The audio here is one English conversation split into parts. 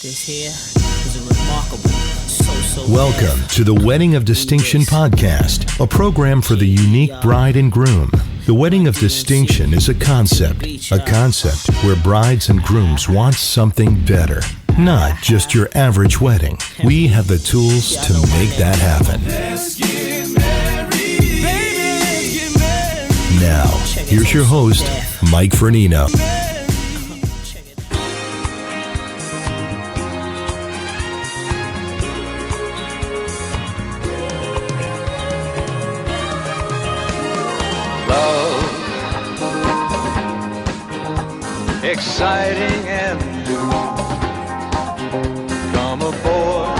This here is a remarkable, Welcome to the Wedding of Distinction podcast, a program for the unique bride and groom. The Wedding of Distinction is a concept where brides and grooms want something better. Not just your average wedding. We have the tools to make that happen. Now, here's your host, Mike Fernino. Exciting and new. Come aboard.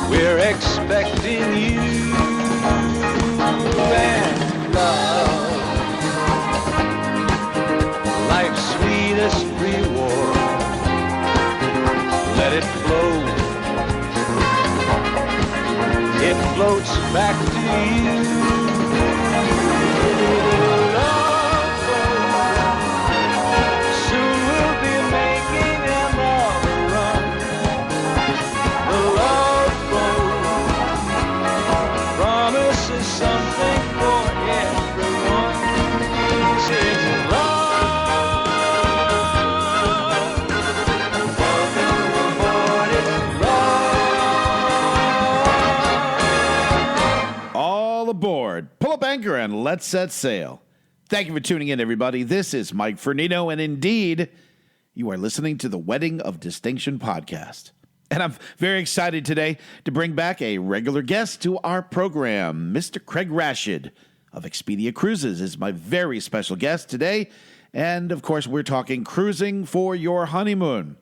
We're expecting you and love. Life's sweetest reward. Let it flow. It floats back to you. Pull up anchor and let's set sail. Thank you for tuning in, everybody. This is Mike Fernino, and indeed, you are listening to the Wedding of Distinction podcast. And I'm very excited today to bring back a regular guest to our program. Mr. Craig Rashid of Expeida Cruises is my very special guest today. And, of course, we're talking cruising for your honeymoon.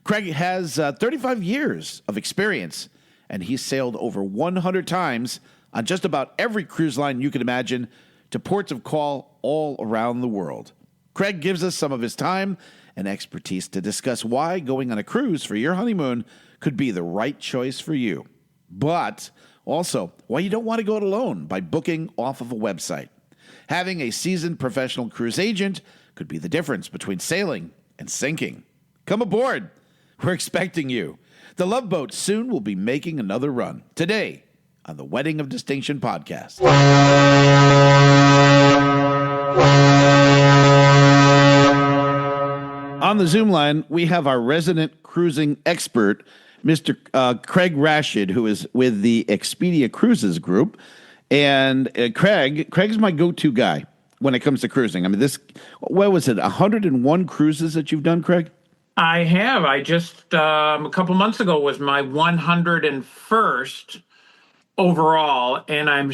Craig has 35 years of experience, and he's sailed over 100 times on just about every cruise line you can imagine to ports of call all around the world. Craig gives us some of his time and expertise to discuss why going on a cruise for your honeymoon could be the right choice for you, but also why you don't want to go it alone by booking off of a website. Having a seasoned professional cruise agent could be the difference between sailing and sinking. Come aboard. We're expecting you. The Love Boat soon will be making another run. Today, on the Wedding of Distinction podcast. On the Zoom line, we have our resident cruising expert, Mr. Craig Rashid, who is with the Expeida Cruises group. And Craig's my go-to guy when it comes to cruising. I mean, what was it, 101 cruises that you've done, Craig? I have. I just, a couple months ago was my 101st overall, and I'm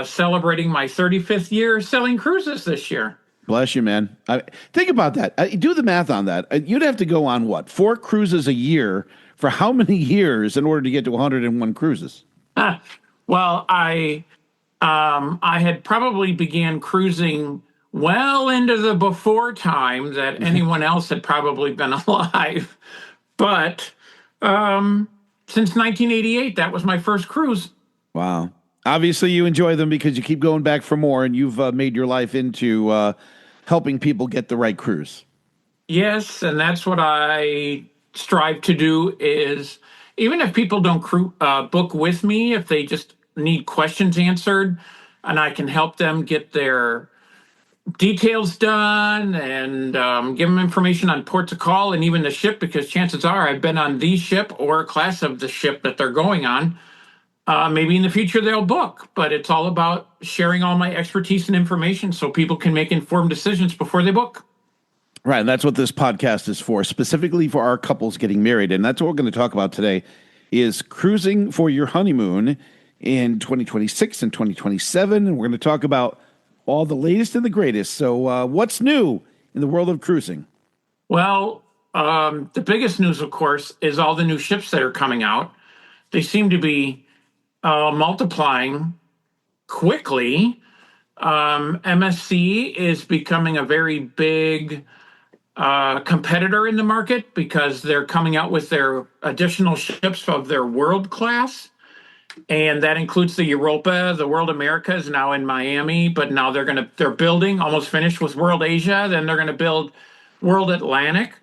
celebrating my 35th year sailing cruises this year. Bless you, man. Think about that. Do the math on that. You'd have to go on, 4 cruises a year for how many years in order to get to 101 cruises? Well, I had probably began cruising well into the before time that anyone else had probably been alive. But since 1988, that was my first cruise. Wow. Obviously, you enjoy them because you keep going back for more, and you've made your life into helping people get the right cruise. Yes, and that's what I strive to do is, even if people don't book with me, if they just need questions answered, and I can help them get their details done and give them information on port to call and even the ship, because chances are I've been on the ship or a class of the ship that they're going on. Maybe in the future they'll book, but it's all about sharing all my expertise and information so people can make informed decisions before they book. Right, and that's what this podcast is for, specifically for our couples getting married. And that's what we're going to talk about today is cruising for your honeymoon in 2026 and 2027. And we're going to talk about all the latest and the greatest. So what's new in the world of cruising? Well, the biggest news, of course, is all the new ships that are coming out. They seem to be multiplying quickly. MSC is becoming a very big competitor in the market because they're coming out with their additional ships of their world class. And that includes the Europa. The World America is now in Miami, but now they're building, almost finished with World Asia. Then they're going to build World Atlantic.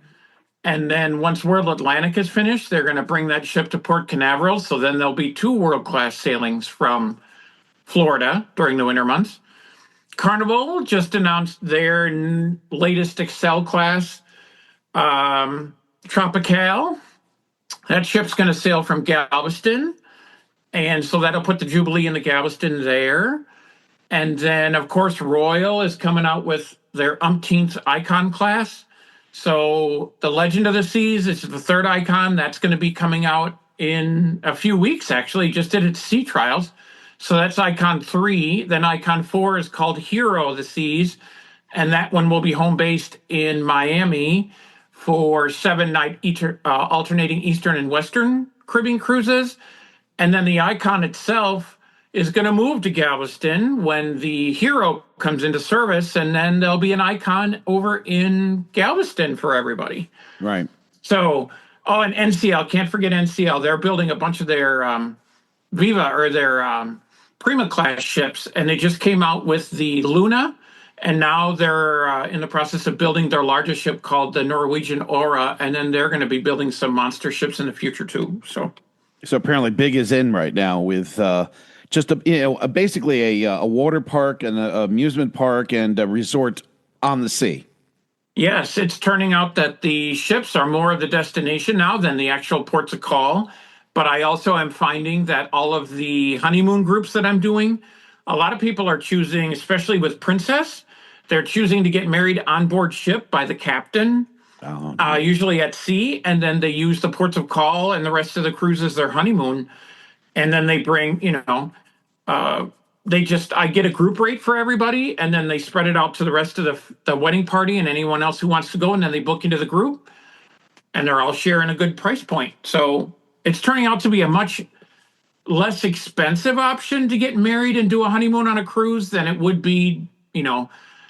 And then once World Atlantic is finished, they're going to bring that ship to Port Canaveral. So then there'll be 2 world-class sailings from Florida during the winter months. Carnival just announced their latest Excel class, Tropical. That ship's going to sail from Galveston. And so that'll put the Jubilee in the Galveston there. And then, of course, Royal is coming out with their umpteenth Icon class. So the Legend of the Seas is the 3rd Icon. That's going to be coming out in a few weeks, actually. Just did its sea trials. So that's Icon 3. Then Icon 4 is called Hero of the Seas. And that one will be home-based in Miami for 7-night alternating Eastern and Western Caribbean cruises. And then the Icon itself is going to move to Galveston when the Hero comes into service, and then there'll be an Icon over in Galveston for everybody. Right. So, and NCL, can't forget NCL. They're building a bunch of their Viva or their Prima class ships, and they just came out with the Luna, and now they're in the process of building their largest ship called the Norwegian Aura, and then they're going to be building some monster ships in the future too. So apparently big is in right now with just basically a water park and an amusement park and a resort on the sea. Yes, it's turning out that the ships are more of the destination now than the actual ports of call. But I also am finding that all of the honeymoon groups that I'm doing, a lot of people are choosing, especially with Princess, they're choosing to get married on board ship by the captain, usually at sea, and then they use the ports of call and the rest of the cruise as their honeymoon. And then they bring, I get a group rate for everybody, and then they spread it out to the rest of the wedding party and anyone else who wants to go, and then they book into the group, and they're all sharing a good price point. So it's turning out to be a much less expensive option to get married and do a honeymoon on a cruise than it would be,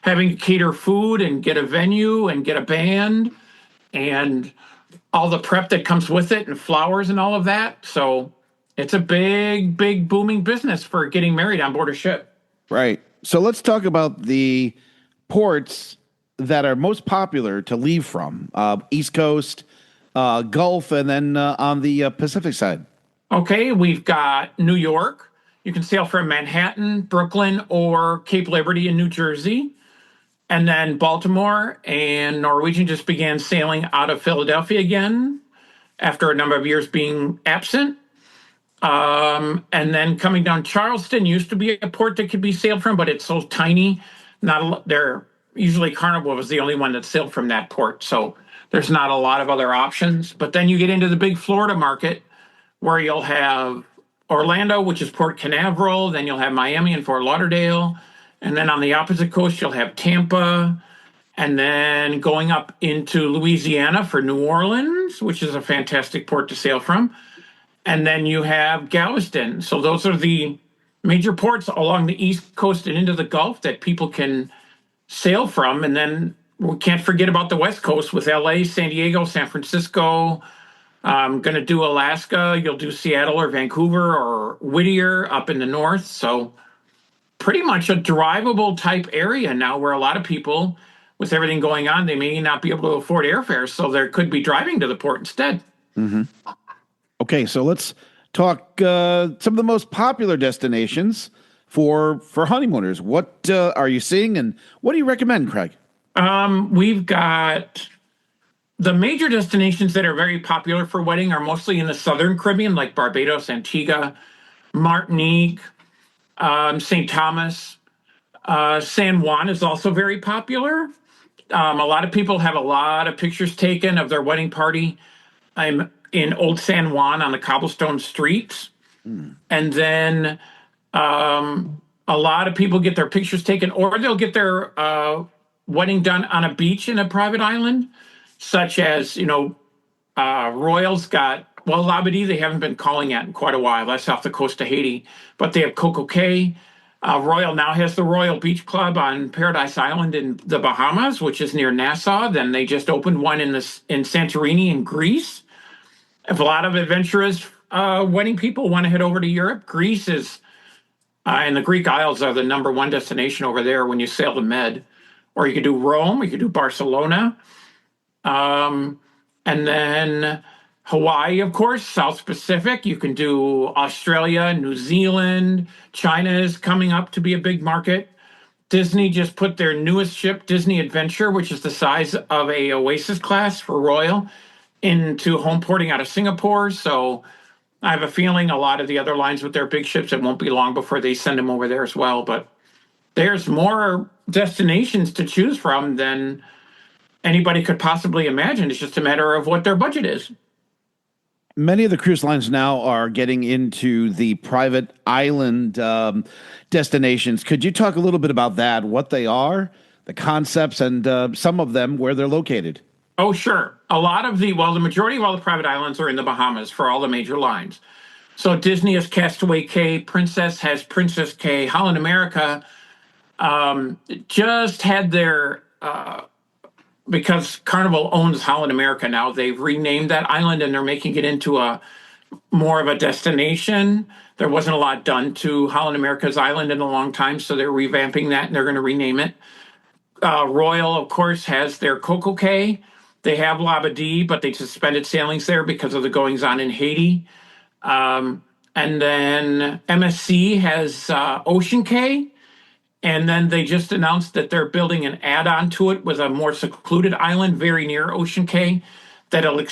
having to cater food and get a venue and get a band and all the prep that comes with it and flowers and all of that. So it's a big, big booming business for getting married on board a ship. Right. So let's talk about the ports that are most popular to leave from, East Coast, Gulf, and then on the Pacific side. Okay, we've got New York. You can sail from Manhattan, Brooklyn, or Cape Liberty in New Jersey. And then Baltimore and Norwegian just began sailing out of Philadelphia again after a number of years being absent. And then coming down Charleston used to be a port that could be sailed from, but it's so tiny. Usually Carnival was the only one that sailed from that port. So there's not a lot of other options. But then you get into the big Florida market where you'll have Orlando, which is Port Canaveral. Then you'll have Miami and Fort Lauderdale. And then on the opposite coast, you'll have Tampa. And then going up into Louisiana for New Orleans, which is a fantastic port to sail from. And then you have Galveston. So those are the major ports along the East Coast and into the Gulf that people can sail from. And then we can't forget about the West Coast with LA, San Diego, San Francisco. Going to do Alaska. You'll do Seattle or Vancouver or Whittier up in the north. So pretty much a drivable type area now where a lot of people, with everything going on, they may not be able to afford airfares. So there could be driving to the port instead. Mm-hmm. Okay, so let's talk some of the most popular destinations for honeymooners. What are you seeing, and what do you recommend, Craig? We've got the major destinations that are very popular for wedding are mostly in the Southern Caribbean, like Barbados, Antigua, Martinique, St. Thomas. San Juan is also very popular. A lot of people have a lot of pictures taken of their wedding party. I'm in Old San Juan on the cobblestone streets. And then a lot of people get their pictures taken, or they'll get their wedding done on a beach in a private island, such as, Royal's got, Labadee, they haven't been calling at in quite a while. That's off the coast of Haiti. But they have Coco Cay. Royal now has the Royal Beach Club on Paradise Island in the Bahamas, which is near Nassau. Then they just opened one in Santorini in Greece. If a lot of adventurous wedding people want to head over to Europe, Greece is, and the Greek Isles are the number one destination over there when you sail to Med. Or you could do Rome, you could do Barcelona. And then Hawaii, of course, South Pacific. You can do Australia, New Zealand. China is coming up to be a big market. Disney just put their newest ship, Disney Adventure, which is the size of a Oasis class for Royal, into home porting out of Singapore. So I have a feeling a lot of the other lines with their big ships, it won't be long before they send them over there as well. But there's more destinations to choose from than anybody could possibly imagine. It's just a matter of what their budget is. Many of the cruise lines now are getting into the private island destinations. Could you talk a little bit about that, what they are, the concepts, and some of them where they're located? Oh, sure. The majority of all the private islands are in the Bahamas for all the major lines. So Disney has Castaway Cay, Princess has Princess Cay, Holland America just had their, because Carnival owns Holland America now, they've renamed that island and they're making it into a more of a destination. There wasn't a lot done to Holland America's island in a long time, so they're revamping that and they're going to rename it. Royal, of course, has their Coco Cay. They have Labadee, but they suspended sailings there because of the goings-on in Haiti. And then MSC has Ocean Cay. And then they just announced that they're building an add-on to it with a more secluded island very near Ocean Cay that'll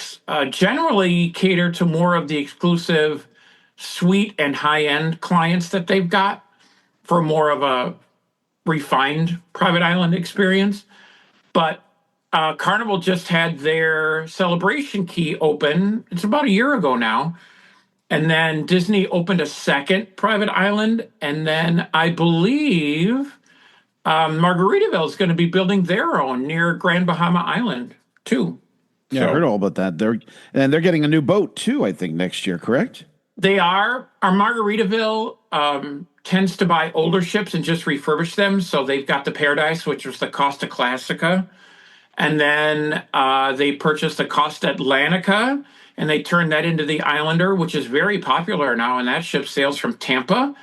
generally cater to more of the exclusive suite and high-end clients that they've got for more of a refined private island experience. But Carnival just had their Celebration Key open. It's about a year ago now. And then Disney opened a second private island. And then I believe Margaritaville is going to be building their own near Grand Bahama Island, too. Yeah, I heard all about that. They're getting a new boat, too, I think, next year, correct? They are. Our Margaritaville tends to buy older ships and just refurbish them. So they've got the Paradise, which was the Costa Classica. And then they purchased the Costa Atlantica, and they turned that into the Islander, which is very popular now. And that ship sails from Tampa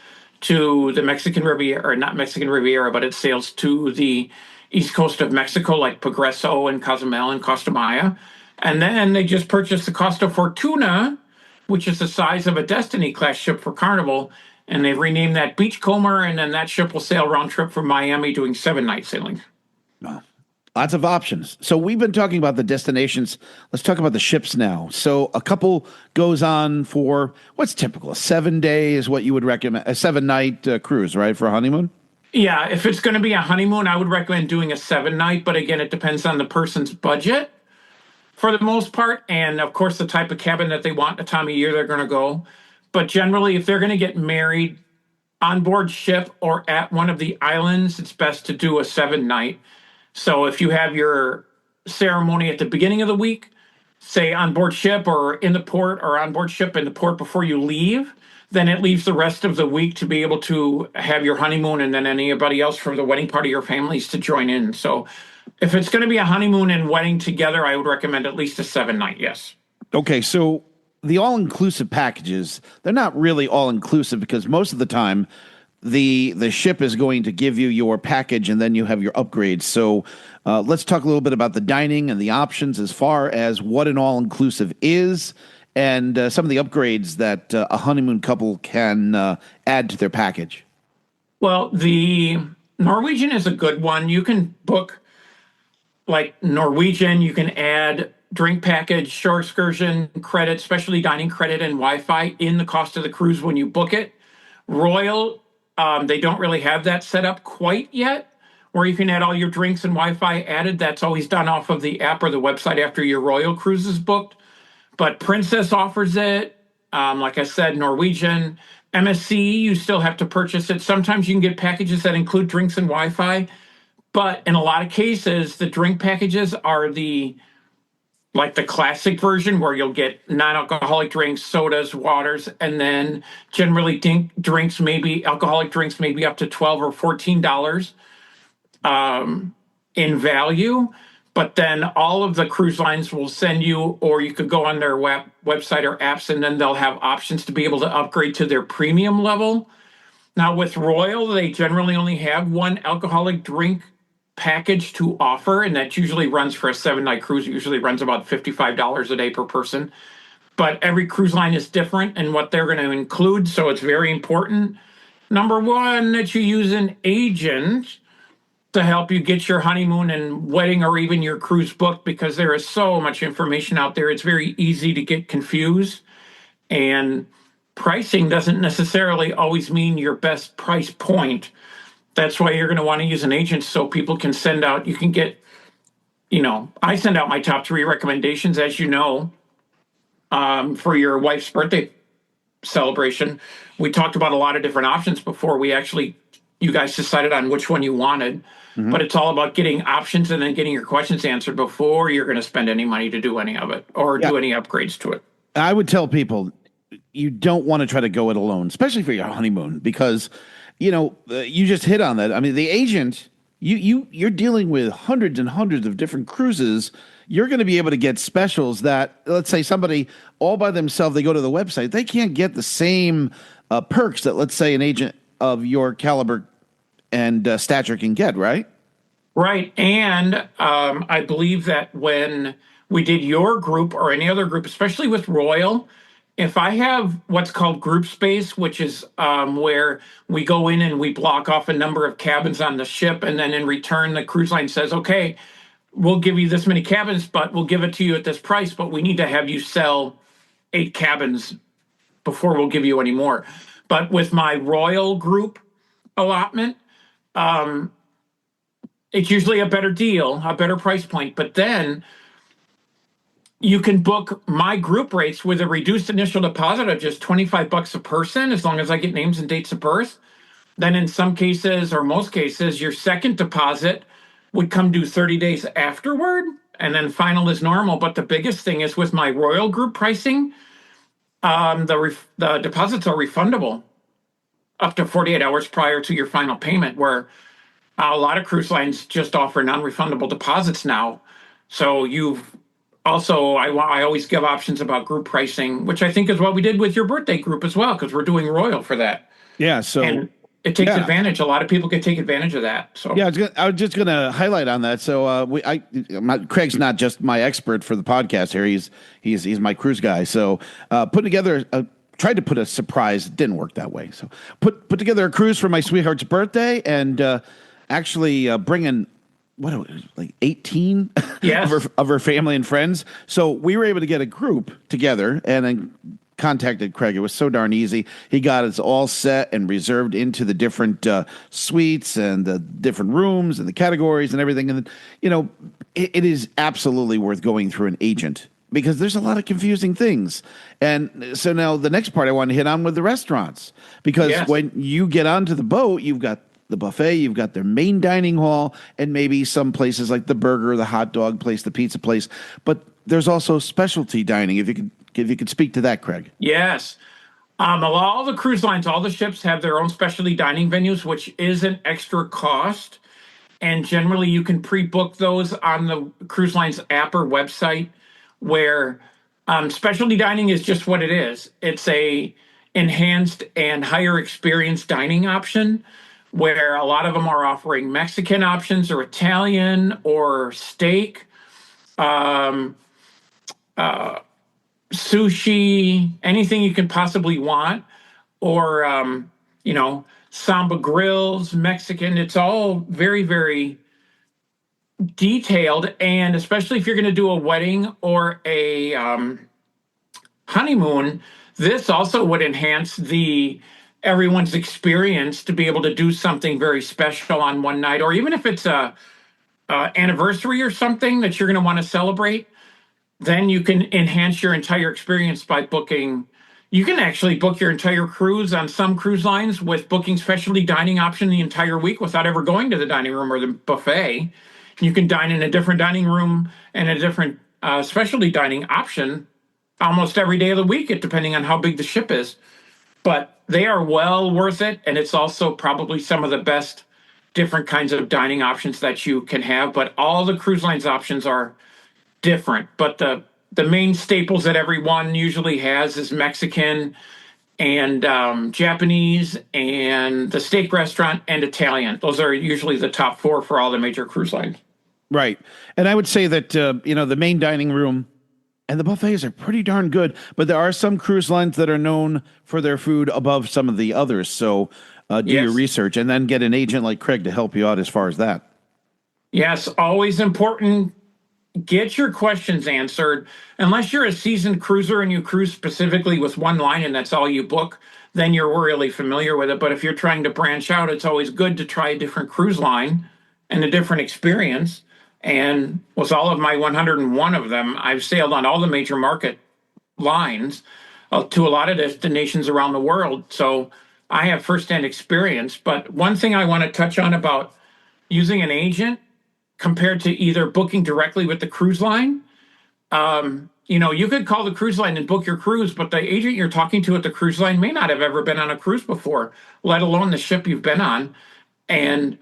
to the Mexican Riviera, or not Mexican Riviera, but it sails to the east coast of Mexico, like Progreso and Cozumel and Costa Maya. And then they just purchased the Costa Fortuna, which is the size of a Destiny class ship for Carnival. And they've renamed that Beachcomber, and then that ship will sail round trip from Miami doing 7-night sailings. Wow. Lots of options. So we've been talking about the destinations. Let's talk about the ships now. So a couple goes on for what's typical? 7 day is what you would recommend, a 7-night cruise, right, for a honeymoon? Yeah, if it's going to be a honeymoon, I would recommend doing a 7-night. But again, it depends on the person's budget for the most part. And of course, the type of cabin that they want, the time of year they're going to go. But generally, if they're going to get married on board ship or at one of the islands, it's best to do a 7-night. So if you have your ceremony at the beginning of the week, say on board ship or in the port, or on board ship in the port before you leave, then it leaves the rest of the week to be able to have your honeymoon, and then anybody else from the wedding part of your families to join in. So if it's going to be a honeymoon and wedding together, I would recommend at least a 7-night, yes. Okay, so the all-inclusive packages, they're not really all-inclusive because most of the time the ship is going to give you your package and then you have your upgrades. So let's talk a little bit about the dining and the options as far as what an all-inclusive is and some of the upgrades that a honeymoon couple can add to their package. Well, the Norwegian is a good one. You can book like Norwegian, you can add drink package, shore excursion credit, specialty dining credit, and Wi-Fi in the cost of the cruise when you book it. Royal, they don't really have that set up quite yet, where you can add all your drinks and Wi-Fi added. That's always done off of the app or the website after your Royal cruise is booked. But Princess offers it. Like I said, Norwegian. MSC, you still have to purchase it. Sometimes you can get packages that include drinks and Wi-Fi. But in a lot of cases, the drink packages are the classic version where you'll get non-alcoholic drinks, sodas, waters, and then generally drinks, maybe alcoholic drinks, maybe up to $12 or $14 in value. But then all of the cruise lines will send you, or you could go on their website or apps, and then they'll have options to be able to upgrade to their premium level. Now with Royal, they generally only have one alcoholic drink package to offer, and that usually runs for a 7-night cruise. It usually runs about $55 a day per person. But every cruise line is different in what they're going to include, so it's very important. Number one, that you use an agent to help you get your honeymoon and wedding or even your cruise booked, because there is so much information out there. It's very easy to get confused, and pricing doesn't necessarily always mean your best price point. That's why you're going to want to use an agent, so people can send out, you can get, I send out my top 3 recommendations, as you know, for your wife's birthday celebration. We talked about a lot of different options before you guys decided on which one you wanted. Mm-hmm. But it's all about getting options and then getting your questions answered before you're going to spend any money to do any of it or do any upgrades to it. I would tell people you don't want to try to go it alone, especially for your honeymoon, because, you just hit on that. I mean, the agent, you're dealing with hundreds and hundreds of different cruises. You're going to be able to get specials that, let's say somebody all by themselves, they go to the website, they can't get the same perks that, let's say, an agent of your caliber and stature can get, right? Right. And I believe that when we did your group or any other group, especially with Royal, if I have what's called group space, which is where we go in and we block off a number of cabins on the ship, and then in return, the cruise line says, okay, we'll give you this many cabins, but we'll give it to you at this price, but we need to have you sell 8 cabins before we'll give you any more. But with my Royal group allotment, it's usually a better deal, a better price point. But then you can book my group rates with a reduced initial deposit of just $25 a person, as long as I get names and dates of birth. Then in some cases, or most cases, your second deposit would come due 30 days afterward, and then final is normal. But the biggest thing is with my Royal group pricing, the deposits are refundable up to 48 hours prior to your final payment, where a lot of cruise lines just offer non-refundable deposits now. So I always give options about group pricing, which I think is what we did with your birthday group as well, because we're doing Royal for that. Yeah, so... And it takes advantage. A lot of people can take advantage of that. So yeah, I was just going to highlight on that. So Craig's not just my expert for the podcast here. He's my cruise guy. So tried to put a surprise. It didn't work that way. So put together a cruise for my sweetheart's birthday, and actually bringing 18 yes. of her family and friends. So we were able to get a group together, and then contacted Craig. It was so darn easy. He got us all set and reserved into the different suites and the different rooms and the categories and everything. And, it is absolutely worth going through an agent, because there's a lot of confusing things. And so now the next part I want to hit on with the restaurants, because when you get onto the boat, you've got the buffet, you've got their main dining hall, and maybe some places like the burger, the hot dog place, the pizza place. But there's also specialty dining. If you could speak to that, Craig. Yes. All the cruise lines, all the ships have their own specialty dining venues, which is an extra cost. And generally you can pre-book those on the cruise line's app or website, where specialty dining is just what it is. It's a enhanced and higher experience dining option, where a lot of them are offering Mexican options or Italian or steak, sushi, anything you can possibly want, or, Samba grills, Mexican. It's all very, very detailed. And especially if you're going to do a wedding or a honeymoon, this also would enhance everyone's experience to be able to do something very special on one night, or even if it's a anniversary or something that you're going to want to celebrate. Then you can enhance your entire experience by booking. You can actually book your entire cruise on some cruise lines with booking specialty dining option the entire week without ever going to the dining room or the buffet. You can dine in a different dining room and a different specialty dining option almost every day of the week, depending on how big the ship is. But they are well worth it, and it's also probably some of the best different kinds of dining options that you can have. But all the cruise lines options are different, but the main staples that everyone usually has is Mexican, and Japanese, and the steak restaurant, and Italian. Those are usually the top four for all the major cruise lines. Right. And I would say that, the main dining room and the buffets are pretty darn good, but there are some cruise lines that are known for their food above some of the others. So do your research and then get an agent like Craig to help you out as far as that. Yes, always important. Get your questions answered. Unless you're a seasoned cruiser and you cruise specifically with one line and that's all you book, then you're really familiar with it. But if you're trying to branch out, it's always good to try a different cruise line and a different experience. And with all of my 101 of them, I've sailed on all the major market lines to a lot of destinations around the world. So I have firsthand experience. But one thing I want to touch on about using an agent compared to either booking directly with the cruise line, you could call the cruise line and book your cruise, but the agent you're talking to at the cruise line may not have ever been on a cruise before, let alone the ship you've been on. And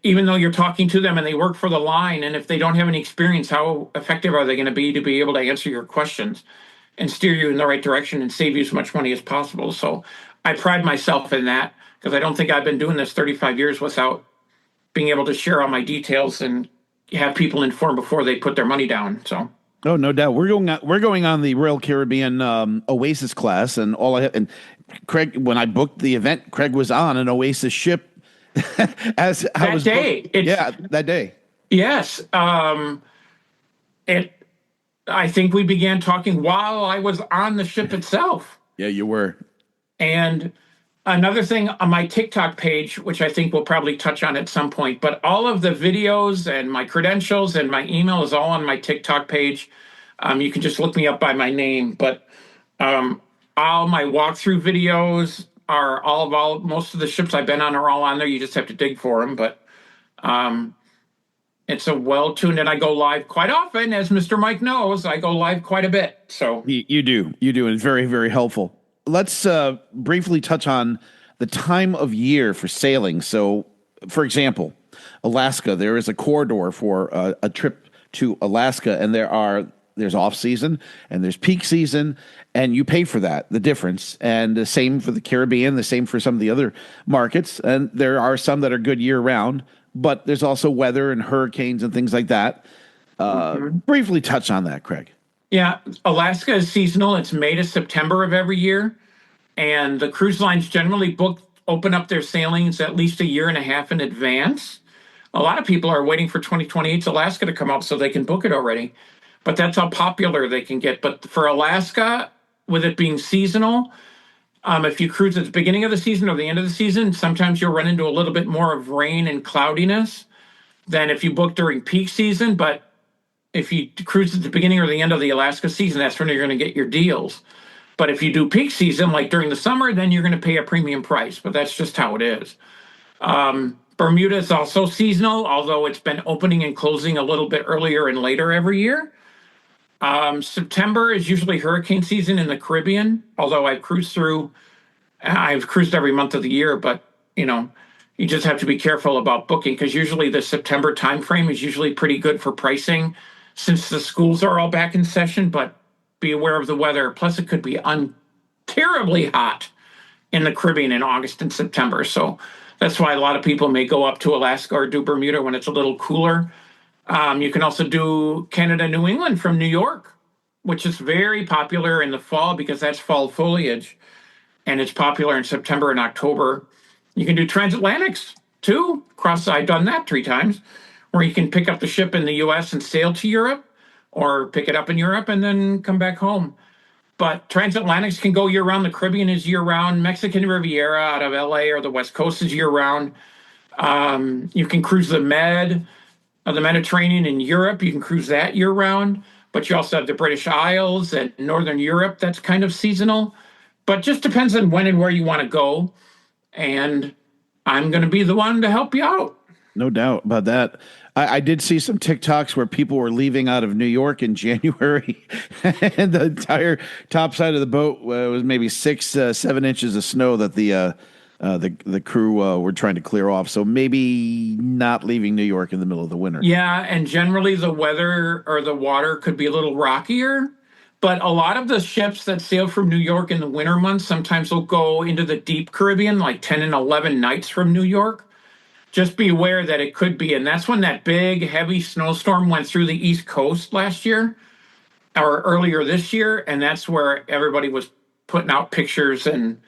even though you're talking to them and they work for the line, and if they don't have any experience, how effective are they going to be able to answer your questions and steer you in the right direction and save you as much money as possible? So I pride myself in that, because I don't think I've been doing this 35 years without being able to share all my details and have people informed before they put their money down. So, oh, no doubt. We're going on the Royal Caribbean Oasis class, and Craig, when I booked the event, Craig was on an Oasis ship. That day. Yes. I think we began talking while I was on the ship itself. Yeah, you were. And another thing on my TikTok page, which I think we'll probably touch on at some point, but all of the videos and my credentials and my email is all on my TikTok page. You can just look me up by my name, but all my walkthrough videos are most of the ships I've been on are all on there. You just have to dig for them, but it's a well-tuned, and I go live quite often, as Mr. Mike knows. I go live quite a bit. So you do, and it's very, very helpful. Let's briefly touch on the time of year for sailing. So, for example, Alaska, there is a corridor for a trip to Alaska, and there's off season and there's peak season, and you pay for that, the difference. And the same for the Caribbean, the same for some of the other markets. And there are some that are good year round, but there's also weather and hurricanes and things like that. Briefly touch on that, Craig. Yeah, Alaska is seasonal. It's May to September of every year. And the cruise lines generally open up their sailings at least a year and a half in advance. A lot of people are waiting for 2028's Alaska to come out so they can book it already. But that's how popular they can get. But for Alaska, with it being seasonal, if you cruise at the beginning of the season or the end of the season, sometimes you'll run into a little bit more of rain and cloudiness than if you book during peak season. But if you cruise at the beginning or the end of the Alaska season, that's when you're going to get your deals. But if you do peak season, like during the summer, then you're going to pay a premium price. But that's just how it is. Bermuda is also seasonal, although it's been opening and closing a little bit earlier and later every year. September is usually hurricane season in the Caribbean, although I've cruised every month of the year, but you just have to be careful about booking, because usually the September timeframe is usually pretty good for pricing since the schools are all back in session, but be aware of the weather. Plus it could be terribly hot in the Caribbean in August and September. So that's why a lot of people may go up to Alaska or do Bermuda when it's a little cooler. You can also do Canada, New England from New York, which is very popular in the fall because that's fall foliage, and it's popular in September and October. You can do transatlantics too. I've done that 3 times, where you can pick up the ship in the U.S. and sail to Europe, or pick it up in Europe and then come back home. But transatlantics can go year-round. The Caribbean is year-round. Mexican Riviera out of L.A. or the West Coast is year-round. You can cruise the Mediterranean in Europe. You can cruise that year-round. But you also have the British Isles and Northern Europe. That's kind of seasonal. But just depends on when and where you want to go. And I'm going to be the one to help you out. No doubt about that. I did see some TikToks where people were leaving out of New York in January, and the entire top side of the boat was maybe 6-7 inches of snow that the crew were trying to clear off. So maybe not leaving New York in the middle of the winter. Yeah, and generally the weather or the water could be a little rockier, But a lot of the ships that sail from New York in the winter months sometimes will go into the deep Caribbean, like 10 and 11 nights from New York. Just be aware that it could be. And that's when that big, heavy snowstorm went through the East Coast last year or earlier this year. And that's where everybody was putting out pictures and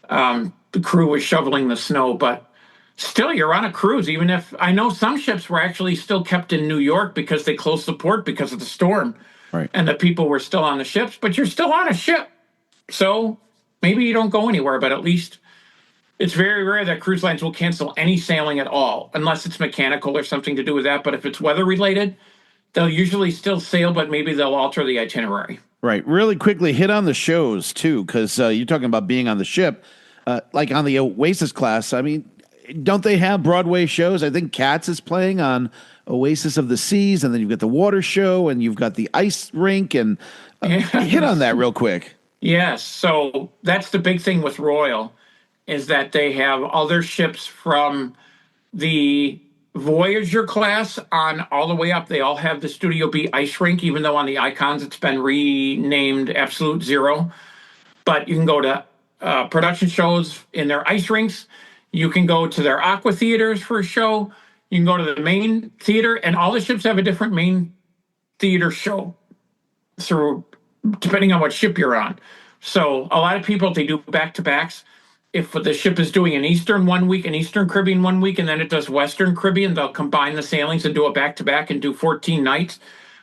the crew was shoveling the snow. But still, you're on a cruise, even if I know some ships were actually still kept in New York because they closed the port because of the storm. Right. And the people were still on the ships, but you're still on a ship. So maybe you don't go anywhere, but at least it's very rare that cruise lines will cancel any sailing at all, unless it's mechanical or something to do with that. But if it's weather related, they'll usually still sail, but maybe they'll alter the itinerary. Right. Really quickly, hit on the shows, too, because you're talking about being on the ship. Like on the Oasis class, I mean, don't they have Broadway shows? I think Cats is playing on Oasis of the Seas, and then you've got the water show, and you've got the ice rink, and hit on that real quick. Yes. So that's the big thing with Royal, is that they have other ships from the Voyager class on all the way up. They all have the Studio B ice rink, even though on the Icons it's been renamed Absolute Zero. But you can go to production shows in their ice rinks. You can go to their aqua theaters for a show. You can go to the main theater, and all the ships have a different main theater show through, depending on what ship you're on. So a lot of people, they do back-to-backs. If the ship is doing an Eastern one week, an Eastern Caribbean one week, and then it does Western Caribbean, they'll combine the sailings and do a back-to-back and do 14 nights.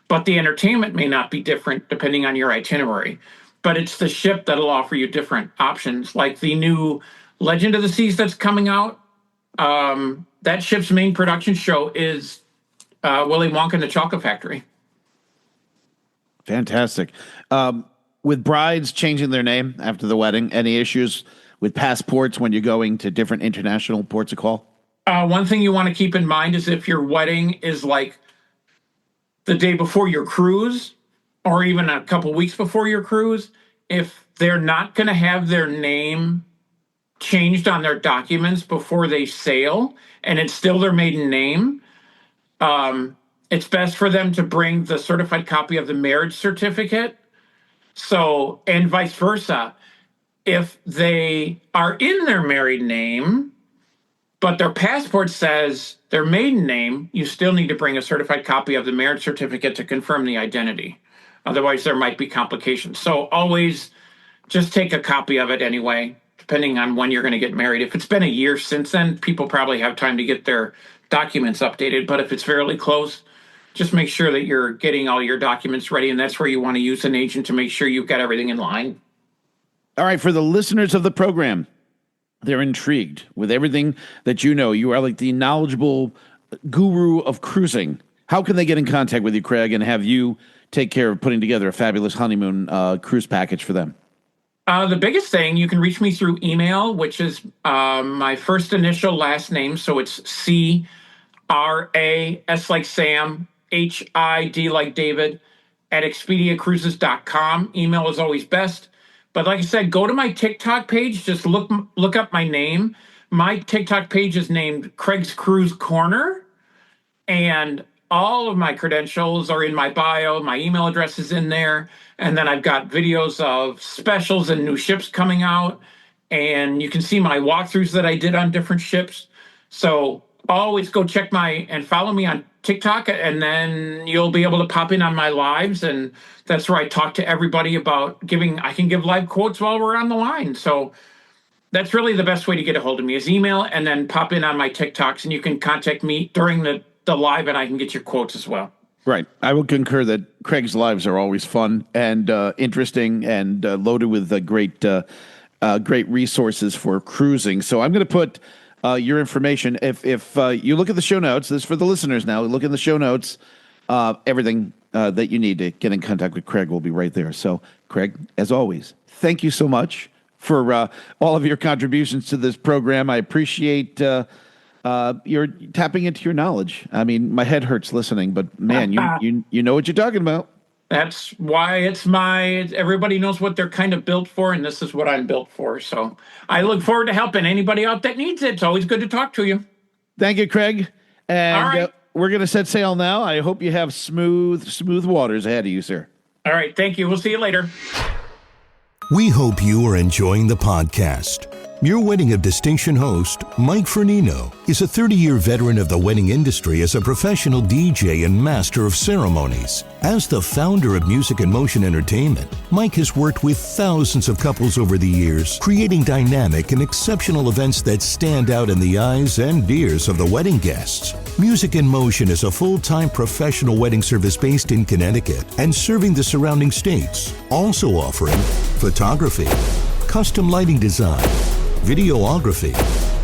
But the entertainment may not be different depending on your itinerary. But it's the ship that'll offer you different options, like the new Legend of the Seas that's coming out. That ship's main production show is Willy Wonka and the Chocolate Factory. Fantastic. With brides changing their name after the wedding, any issues with passports when you're going to different international ports of call? One thing you want to keep in mind is if your wedding is like the day before your cruise or even a couple weeks before your cruise, if they're not going to have their name changed on their documents before they sail and it's still their maiden name, it's best for them to bring the certified copy of the marriage certificate. So, and vice versa. If they are in their married name, but their passport says their maiden name, you still need to bring a certified copy of the marriage certificate to confirm the identity. Otherwise, there might be complications. So always just take a copy of it anyway, depending on when you're going to get married. If it's been a year since then, people probably have time to get their documents updated. But if it's fairly close, just make sure that you're getting all your documents ready. And that's where you want to use an agent to make sure you've got everything in line. All right, for the listeners of the program, they're intrigued with everything that you know. You are like the knowledgeable guru of cruising. How can they get in contact with you, Craig, and have you take care of putting together a fabulous honeymoon cruise package for them? The biggest thing, you can reach me through email, which is my first initial last name. So it's CRAS like Sam, HID like David, at ExpediaCruises.com. Email is always best. But like I said, go to my TikTok page. Just look up my name. My TikTok page is named Craig's Cruise Corner. And all of my credentials are in my bio. My email address is in there. And then I've got videos of specials and new ships coming out. And you can see my walkthroughs that I did on different ships. So always go check and follow me on TikTok, and then you'll be able to pop in on my lives. And that's where I talk to everybody about I can give live quotes while we're on the line. So that's really the best way to get a hold of me is email and then pop in on my TikToks, and you can contact me during the live and I can get your quotes as well. Right. I will concur that Craig's lives are always fun and interesting and loaded with great resources for cruising. So I'm going to put your information. If you look at the show notes, this is for the listeners now, look in the show notes, everything that you need to get in contact with Craig will be right there. So Craig, as always, thank you so much for all of your contributions to this program. I appreciate you're tapping into your knowledge. I mean, my head hurts listening, but man, you know what you're talking about. That's why everybody knows what they're kind of built for, and this is what I'm built for. So I look forward to helping anybody out that needs it. It's always good to talk to you. Thank you, Craig. And all right. We're going to set sail now. I hope you have smooth waters ahead of you, sir. All right. Thank you. We'll see you later. We hope you are enjoying the podcast. Your Wedding of Distinction host, Mike Fernino, is a 30-year veteran of the wedding industry as a professional DJ and master of ceremonies. As the founder of Music in Motion Entertainment, Mike has worked with thousands of couples over the years, creating dynamic and exceptional events that stand out in the eyes and ears of the wedding guests. Music in Motion is a full-time professional wedding service based in Connecticut and serving the surrounding states, also offering photography, custom lighting design, videography,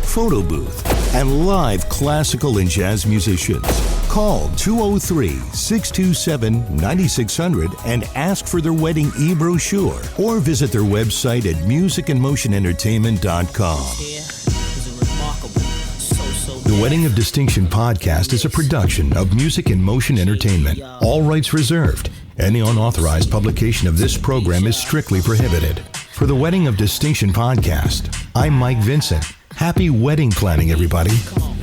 photo booth, and live classical and jazz musicians. Call 203-627-9600 and ask for their wedding e-brochure or visit their website at musicandmotionentertainment.com. Yeah, it was a remarkable, so The Wedding of Distinction podcast is a production of Music in Motion Entertainment. All rights reserved. Any unauthorized publication of this program is strictly prohibited. For the Wedding of Distinction podcast, I'm Mike Vincent. Happy wedding planning, everybody. Come on.